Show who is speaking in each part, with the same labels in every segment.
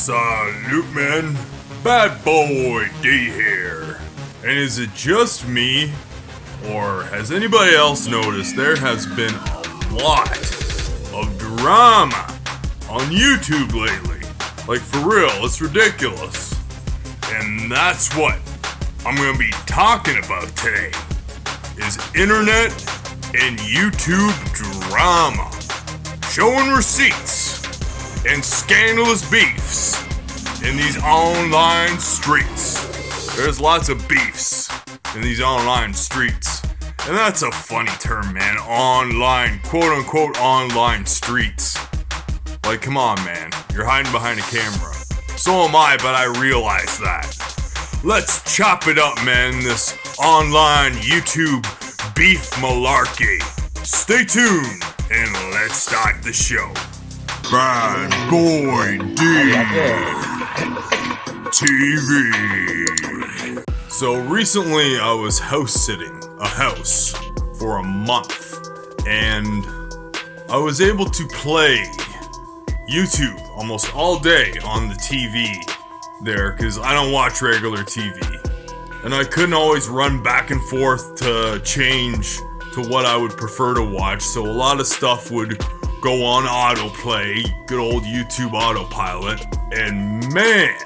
Speaker 1: Salute, man. Bad Boy D here. And is it just me, or has anybody else noticed there has been a lot of drama on YouTube lately? Like, for real, it's ridiculous. And that's what I'm gonna be talking about today, is internet and YouTube drama. Showing receipts and scandalous beefs in these online streets. There's lots of beefs in these online streets. And that's a funny term, man. Online, quote unquote, online streets. Like, come on, man. You're hiding behind a camera. So am I, but I realize that. Let's chop it up, man. This online YouTube beef malarkey. Stay tuned and let's start the show. Bad Boy D TV. So recently I was house sitting a house for a month, and I was able to play YouTube almost all day on the TV there, because I don't watch regular TV. And I couldn't always run back and forth to change to what I would prefer to watch, so a lot of stuff would go on autoplay, good old YouTube autopilot, and man,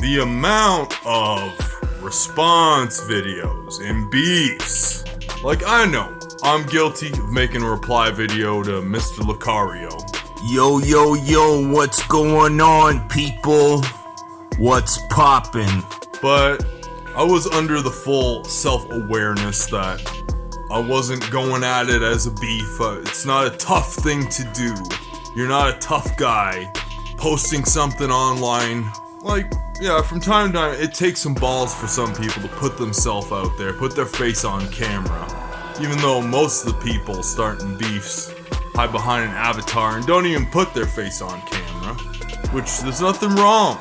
Speaker 1: the amount of response videos and beefs. Like, I know, I'm guilty of making a reply video to Mr. Locario.
Speaker 2: Yo, what's going on, people? What's poppin'?
Speaker 1: But I was under the full self-awareness that I wasn't going at it as a beef. It's not a tough thing to do. You're not a tough guy posting something online. Like, yeah, from time to time, it takes some balls for some people to put themselves out there, put their face on camera. Even though most of the people starting beefs hide behind an avatar and don't even put their face on camera. Which, there's nothing wrong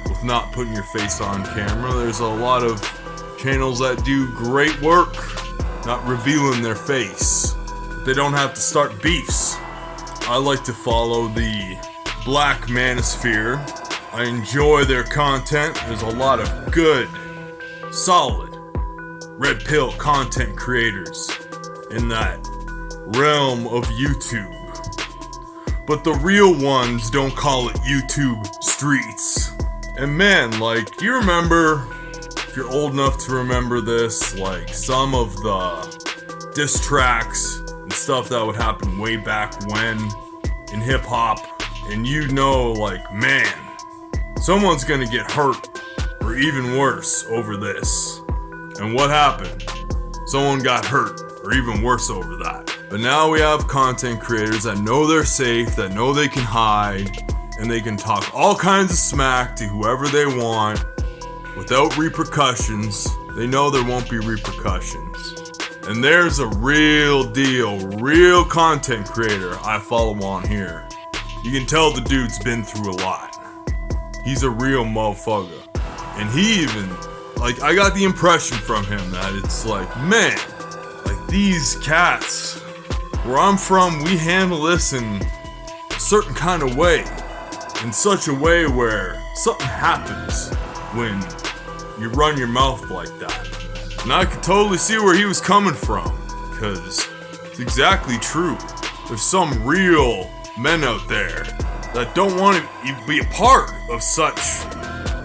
Speaker 1: with not putting your face on camera. There's a lot of channels that do great work not revealing their face. They don't have to start beefs. I like to follow the Black Manosphere. I enjoy their content. There's a lot of good, solid, red pill content creators in that realm of YouTube. But the real ones don't call it YouTube streets. And man, like, do you remember, if you're old enough to remember this, like some of the diss tracks and stuff that would happen way back when in hip hop, and you know, like, man, someone's gonna get hurt or even worse over this. And what happened? Someone got hurt or even worse over that. But now we have content creators that know they're safe, that know they can hide, and they can talk all kinds of smack to whoever they want without repercussions. They know there won't be repercussions. And there's a real deal, real content creator I follow on here. You can tell the dude's been through a lot. He's a real motherfucker. And he even, like, I got the impression from him that it's like, man, like, these cats, where I'm from, we handle this in a certain kind of way. In such a way where something happens when you run your mouth like that. And I could totally see where he was coming from, because it's exactly true. There's some real men out there that don't want to be a part of such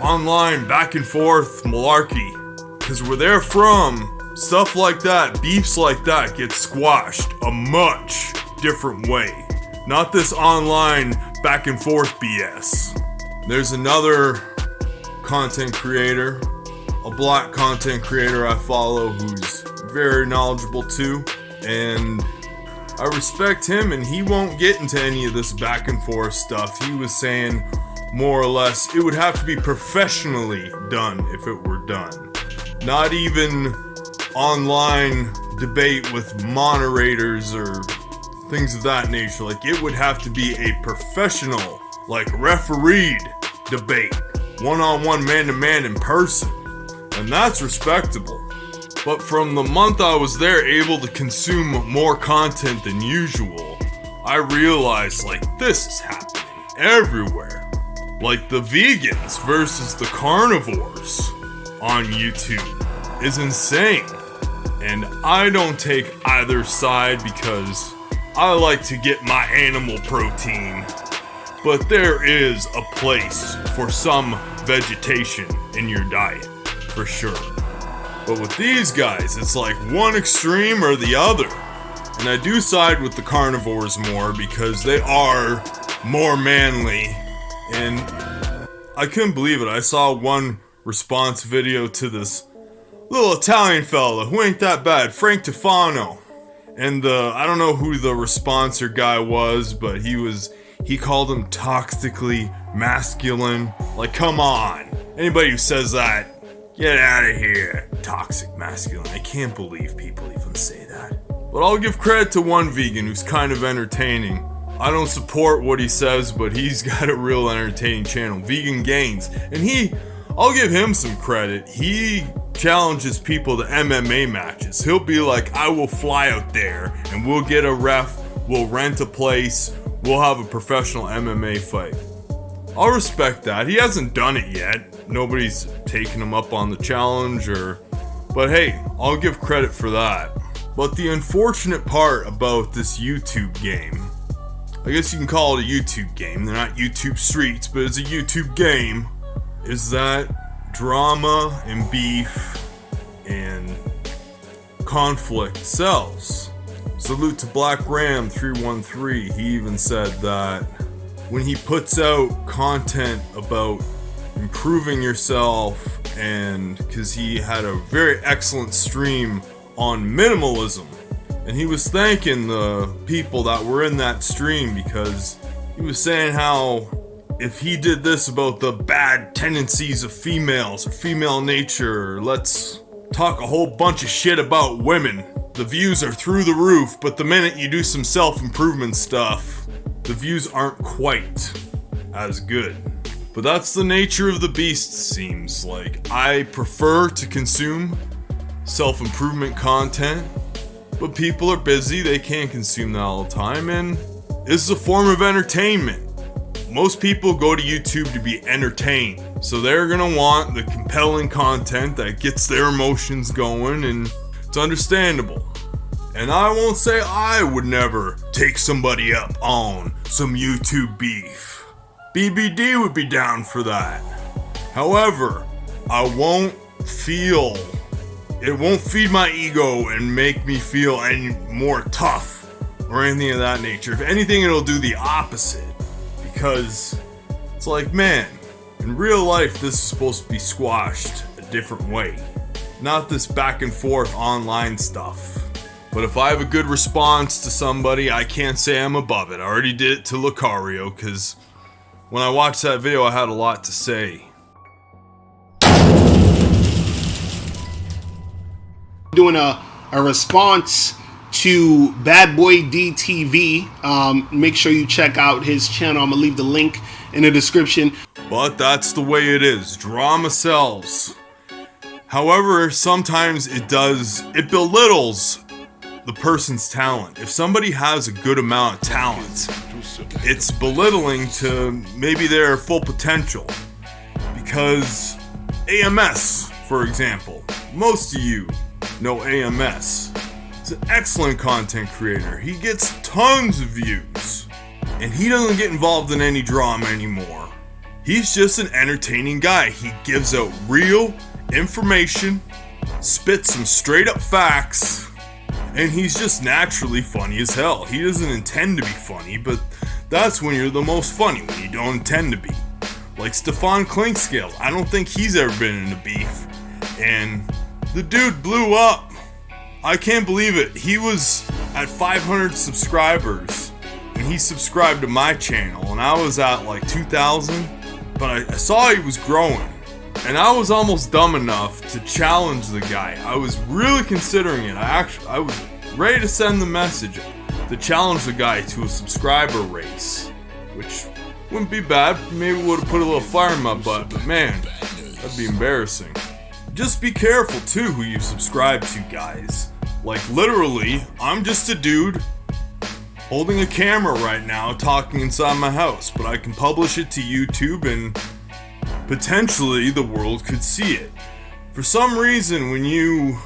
Speaker 1: online back and forth malarkey. Because where they're from, stuff like that, beefs like that, get squashed a much different way. Not this online back and forth BS. There's another content creator, a black content creator I follow, who's very knowledgeable too, and I respect him, and he won't get into any of this back and forth stuff. He was saying more or less it would have to be professionally done if it were done. Not even online debate with moderators or things of that nature. Like, it would have to be a professional, like, refereed debate, one-on-one, man-to-man in person, and that's respectable. But from the month I was there, able to consume more content than usual, I realized, like, this is happening everywhere. like the vegans versus the carnivores on YouTube, is insane. And I don't take either side because I like to get my animal protein. But there is a place for some vegetation in your diet, for sure. But with these guys, it's like one extreme or the other. And I do side with the carnivores more because they are more manly. And I couldn't believe it. I saw one response video to this little Italian fella who ain't that bad, Frank Tufano. And I don't know who the responser guy was, but he called him toxically masculine. Like, come on. Anybody who says that, get out of here. Toxic masculine. I can't believe people even say that. But I'll give credit to one vegan who's kind of entertaining. I don't support what he says, but he's got a real entertaining channel, Vegan Gains. And I'll give him some credit. He challenges people to MMA matches. He'll be like, I will fly out there and we'll get a ref, we'll rent a place, we'll have a professional MMA fight. I'll respect that. He hasn't done it yet. Nobody's taken him up on the challenge but hey, I'll give credit for that. But the unfortunate part about this YouTube game, I guess you can call it a YouTube game, they're not YouTube streets, but it's a YouTube game, is that drama and beef and conflict sells. Salute to Black Ram 313. He even said that when he puts out content about improving yourself, and because he had a very excellent stream on minimalism, and he was thanking the people that were in that stream because he was saying how if he did this about the bad tendencies of females or female nature, or let's talk a whole bunch of shit about women, the views are through the roof, but the minute you do some self-improvement stuff, the views aren't quite as good. But that's the nature of the beast, seems like. I prefer to consume self-improvement content, but people are busy, they can't consume that all the time, and this is a form of entertainment. Most people go to YouTube to be entertained, so they're gonna want the compelling content that gets their emotions going, and it's understandable. And I won't say I would never take somebody up on some YouTube beef. BBD would be down for that. However, it won't feed my ego and make me feel any more tough or anything of that nature. If anything, it'll do the opposite. Because it's like, man, in real life, this is supposed to be squashed a different way. Not this back and forth online stuff. But if I have a good response to somebody, I can't say I'm above it. I already did it to Locario, because when I watched that video, I had a lot to say.
Speaker 3: Doing a response to Bad Boy DTV. Make sure you check out his channel. I'm gonna leave the link in the description.
Speaker 1: But that's the way it is. Drama sells. However, sometimes it belittles the person's talent. If somebody has a good amount of talent, it's belittling to maybe their full potential. Because AMS, for example, most of you know AMS. He's an excellent content creator. He gets tons of views. And he doesn't get involved in any drama anymore. He's just an entertaining guy. He gives out real information, spits some straight up facts, and he's just naturally funny as hell. He doesn't intend to be funny, but that's when you're the most funny, when you don't intend to be. Like Stefan Clinkscale, I don't think he's ever been in a beef. And the dude blew up. I can't believe it. He was at 500 subscribers, and he subscribed to my channel, and I was at like 2,000, but I saw he was growing. And I was almost dumb enough to challenge the guy. I was really considering it. I was ready to send the message to challenge the guy to a subscriber race, which wouldn't be bad. Maybe would have put a little fire in my butt, but man, that'd be embarrassing. Just be careful too who you subscribe to, guys. Like literally, I'm just a dude holding a camera right now talking inside my house, but I can publish it to YouTube and potentially the world could see it. For some reason, when you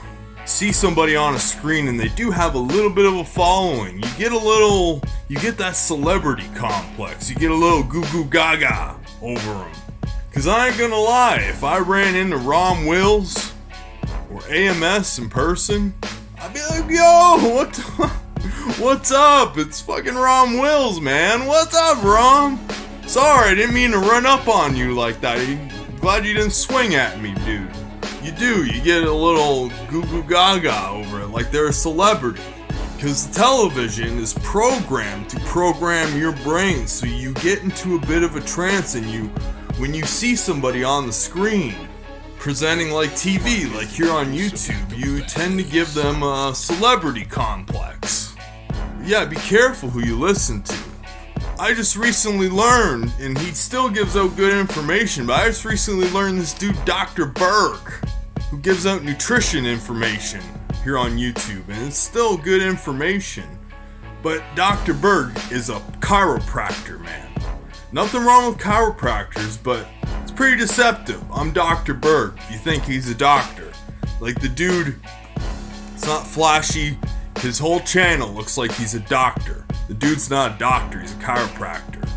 Speaker 1: see somebody on a screen and they do have a little bit of a following, you get that celebrity complex, you get a little goo goo gaga over them. Cause I ain't gonna lie, if I ran into Rom Wills or AMS in person, I'd be like, yo, what's up? It's fucking Rom Wills, man. What's up, Rom? Sorry, I didn't mean to run up on you like that. Glad you didn't swing at me, dude. You get a little goo goo gaga over it, like they're a celebrity. Because television is programmed to program your brain, so you get into a bit of a trance, and when you see somebody on the screen presenting like TV, like here on YouTube, you tend to give them a celebrity complex. Yeah, be careful who you listen to. I just recently learned, and he still gives out good information, but I just recently learned this dude, Dr. Berg, who gives out nutrition information here on YouTube, and it's still good information. But Dr. Berg is a chiropractor, man. Nothing wrong with chiropractors, but it's pretty deceptive. I'm Dr. Berg. You think he's a doctor. Like the dude, it's not flashy. His whole channel looks like he's a doctor. The dude's not a doctor, he's a chiropractor.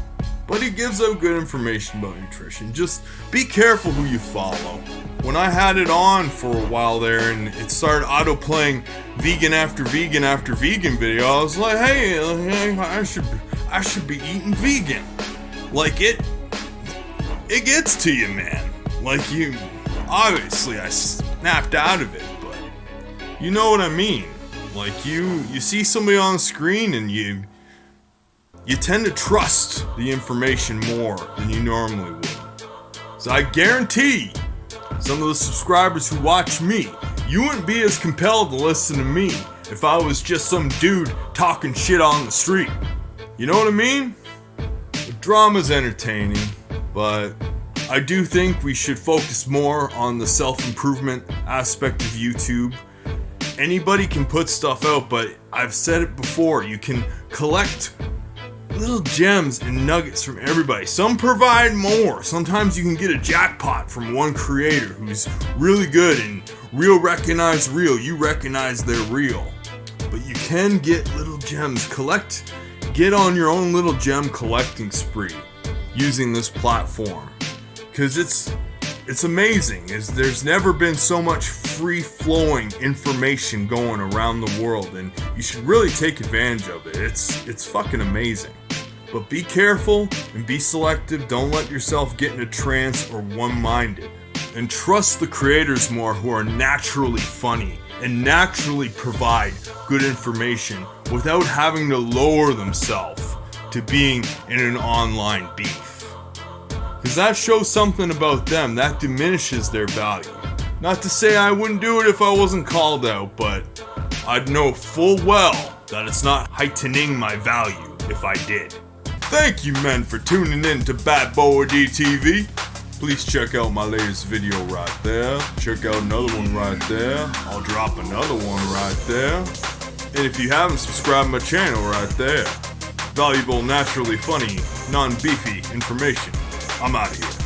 Speaker 1: But he gives out good information about nutrition. Just be careful who you follow. When I had it on for a while there and it started auto-playing vegan after vegan after vegan video, I was like, hey, I should be eating vegan. Like it gets to you, man. Like obviously I snapped out of it, but you know what I mean. Like you see somebody on the screen and you tend to trust the information more than you normally would. So I guarantee some of the subscribers who watch me, you wouldn't be as compelled to listen to me if I was just some dude talking shit on the street. You know what I mean? The drama's entertaining, but I do think we should focus more on the self-improvement aspect of YouTube. Anybody can put stuff out, but I've said it before, you can collect little gems and nuggets from everybody. Some provide more. Sometimes you can get a jackpot from one creator who's really good and real recognize real. You recognize they're real. But you can get little gems. Get on your own little gem collecting spree using this platform. Because it's amazing. There's never been so much free-flowing information going around the world, and you should really take advantage of it. It's fucking amazing. But be careful and be selective. Don't let yourself get in a trance or one-minded. And trust the creators more who are naturally funny and naturally provide good information without having to lower themselves to being in an online beef. Because that shows something about them. That diminishes their value. Not to say I wouldn't do it if I wasn't called out, but I'd know full well that it's not heightening my value if I did. Thank you, men, for tuning in to Bad Boy DTV. Please check out my latest video right there. Check out another one right there. I'll drop another one right there. And if you haven't subscribed to my channel right there, valuable, naturally funny, non-beefy information. I'm out of here.